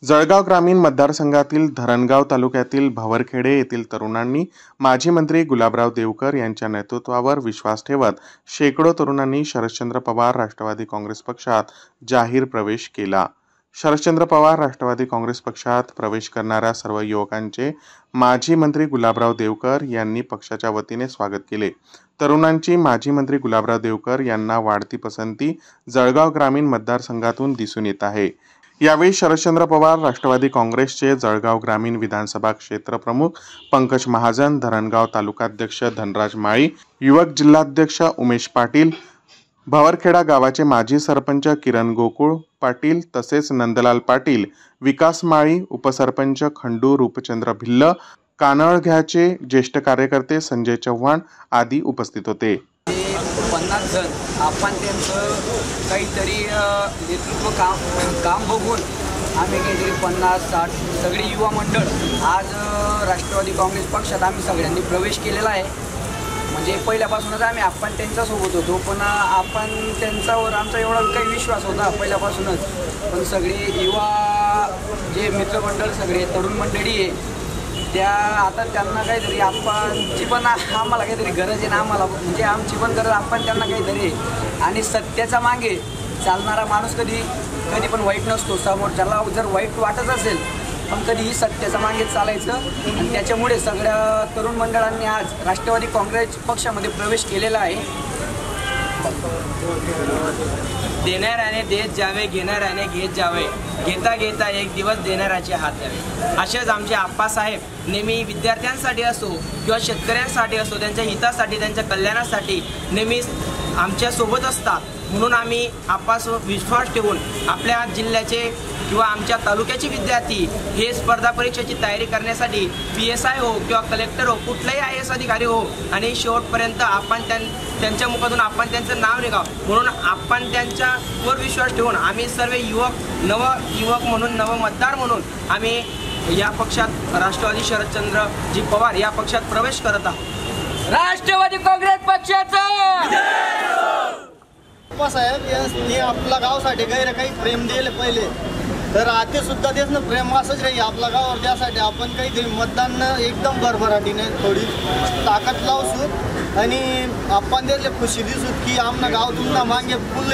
जळगाव ग्रामीण मतदारसंघातील धरणगाव तालुक्यातील भवरखेडे येथील तरुणांनी माजी मंत्री गुलाबराव देवकर यांच्या नेतृत्वावर विश्वास ठेवत शेकडो तरुणांनी शरदचंद्र पवार राष्ट्रवादी काँग्रेस पक्षात जाहीर प्रवेश केला। शरदचंद्र पवार राष्ट्रवादी काँग्रेस पक्षात प्रवेश करणाऱ्या सर्व युवकांचे माजी मंत्री गुलाबराव देवकर यांनी पक्षाच्या वतीने स्वागत केले। तरुणांची माजी मंत्री गुलाबराव देवकर यांना वाढती पसंती जळगाव ग्रामीण मतदारसंघातून दिसून येत आहे। यावेळी शरदचंद्र पवार राष्ट्रवादी काँग्रेसचे जळगाव ग्रामीण विधानसभा क्षेत्र प्रमुख पंकज महाजन, धरणगाव तालुकाध्यक्ष धनराज माळी, युवक जिल्हाध्यक्ष उमेश पाटील, भवरखेडा गावाचे माजी सरपंच किरण गोकुळ पाटील तसेच नंदलाल पाटील, विकास माळी, उपसरपंच खंडू रूपचंद्र भिल्ल, कानळघ्याचे ज्येष्ठ कार्यकर्ते संजय चव्हाण आदी उपस्थित होते। 50 जण आपण त्यांचं काहीतरी नेतृत्व काम बघून आम्ही काहीतरी 50-60 सगळे युवा मंडळ आज राष्ट्रवादी काँग्रेस पक्षात आम्ही सगळ्यांनी प्रवेश केलेला आहे। म्हणजे पहिल्यापासूनच आम्ही आपण त्यांच्यासोबत होतो, पण आपण त्यांच्यावर आमचा एवढा काही विश्वास होता पहिल्यापासूनच। पण सगळे युवा जे मित्रमंडळ सगळे तरुण मंडळी आहे त्या आता त्यांना काहीतरी आपणची पण आम्हाला काहीतरी गरज आहे ना, आम्हाला म्हणजे आमची पण गरज आपण त्यांना काहीतरी आणि सत्याचा मागे चालणारा माणूस कधी पण वाईट नसतो। समोर ज्याला जर वाईट वाटत असेल पण कधीही सत्याचा मागे चालायचं आणि त्याच्यामुळे सगळ्या तरुण मंडळांनी आज राष्ट्रवादी काँग्रेस पक्षामध्ये प्रवेश केलेला आहे। देणाऱ्याने देत जावे, घेणाऱ्याने घेत जावे, घेता घेता एक दिवस देणाऱ्याचे हात द्यावे। असेच आमचे आप्पासाहेब नेहमी विद्यार्थ्यांसाठी असो किंवा शेतकऱ्यांसाठी असो त्यांच्या हितासाठी त्यांच्या कल्याणासाठी नेहमीच आमच्यासोबत असतात। म्हणून आम्ही आप्पासोबत विश्वास ठेवून आपल्या जिल्ह्याचे किंवा आमच्या तालुक्याचे विद्यार्थी हे स्पर्धा परीक्षेची तयारी करण्यासाठी PSI हो किंवा कलेक्टर हो कुठलाही IAS अधिकारी हो आणि शेवटपर्यंत आपण त्यांच्या मुखातून आपण त्यांचं नाव निघावं म्हणून आपण त्यांच्यावर विश्वास ठेवून आम्ही सर्व युवक म्हणून नव मतदार म्हणून आम्ही या पक्षात राष्ट्रवादी शरदचंद्रजी पवार या पक्षात प्रवेश करत आहोत। राष्ट्रवादी काँग्रेस पक्षाचा साहेब हे आपल्या गावासाठी काही प्रेम दिले पहिले तर आता सुद्धा तेच ना प्रेम असंच राहील आपल्या गावावर। त्यासाठी आपण काहीतरी मतदान एकदम भरभराटीने थोडी ताकद लावसू आणि आपण त्यातले खुशी दिसू की आमना गाव तुमना मागे फुल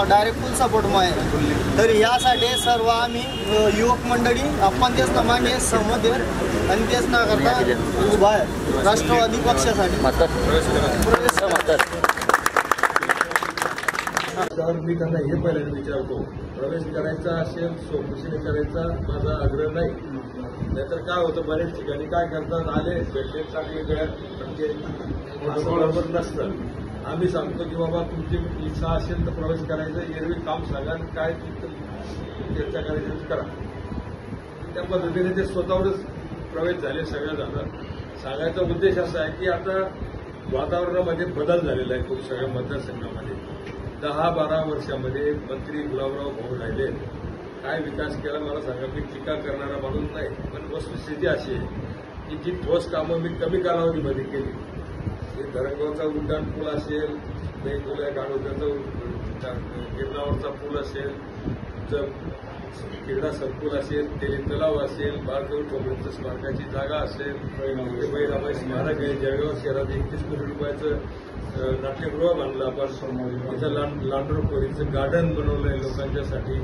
डायरेक्ट फुल सपोर्ट माहे। तर यासाठी सर्व आम्ही युवक मंडळी आपण तेच ना मागे सहमत आहे आणि तेच ना करता उभा आहे राष्ट्रवादी पक्षासाठी मी त्यांना हे पहिल्यांदा विचारतो, प्रवेश करायचा असेल सोपशीने करायचा माझा आग्रह नाही। नाहीतर काय होतं बरेच ठिकाणी काय करतात आले भेटले चांगले बरोबर नसतं। आम्ही सांगतो की बाबा तुमची इच्छा असेल तर प्रवेश करायचा, एरवी काम सांगा काय चर्चा करायची करा। त्या पद्धतीने ते स्वतःवरच प्रवेश झाले सगळ्या जातात। सांगायचा उद्देश असा आहे की आता वातावरणामध्ये बदल झालेला आहे खूप सगळ्या मतदारसंघामध्ये। 10-12 वर्षामध्ये मंत्री गुलाबराव भाऊ राहिले, काय विकास केला मला सांगा। मी टीका करणारा माणूस नाही, पण वस्तुस्थिती अशी आहे की जी ठोस कामं मी कमी कालावधीमध्ये केली, हे धरणगावचा उड्डाण पूल असेल, गाडोद्याचा गिरणावरचा पूल असेल, क्रीडा संकुल असेल, तेली तलाव असेल, बाळदेव ठोंबरेंचं स्मारकाची जागा असेल, रमाई स्मारक आहे, जळगाव शहरात 31 कोटी रुपयाचं नाट्यगृह बांधलं आपण, तिथं लांडोरखोरीचं गार्डन बनवलंय लोकांच्यासाठी।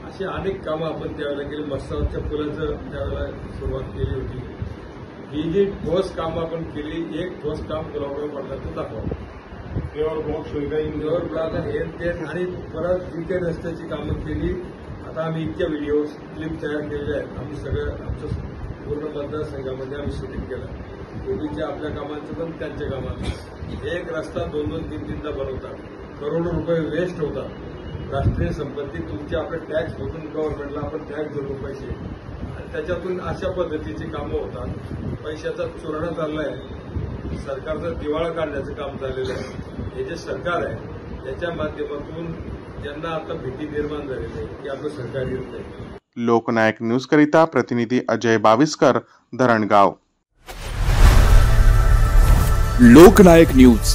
अशी अनेक कामं आपण त्यावेळेला केली। मस्तावरच्या पुलाचं त्यावेळेला सुरुवात केली होती। ही जी ठोस कामं आपण केली, एक ठोस काम गुलाबराव पाटलांचं दाखवा प्युअर ब्लॉक हे ते आणि परत जी काही रस्त्याची कामं केली। आता आम्ही इतक्या व्हिडिओ क्लिप तयार केलेल्या आहेत, आम्ही सगळं आमच्या पूर्ण मतदारसंघामध्ये आम्ही शूटिंग केलं। पूर्वीच्या आपल्या कामांचं पण त्यांच्या कामाचं एक रस्ता 2-3 बनवतात, करोडो रुपये वेस्ट होतात। राष्ट्रीय संपत्ती तुमची आपल्या टॅक्स मधून गव्हर्नमेंटला आपण टॅक्स देतो पैसे आणि त्याच्यातून अशा पद्धतीची कामं होतात। पैशाचा चुराडा चाललाय, सरकारचं दिवाळा काढण्याचं काम चाललेलं आहे। हे जे सरकार आहे त्याच्या माध्यमातून ज्यांना आता भीती निर्माण झालेली आहे की आपलं सरकार येत नाही। लोकनायक न्यूज करिता प्रतिनिधी अजय बाविस्कर, धरणगाव। लोकनायक न्यूज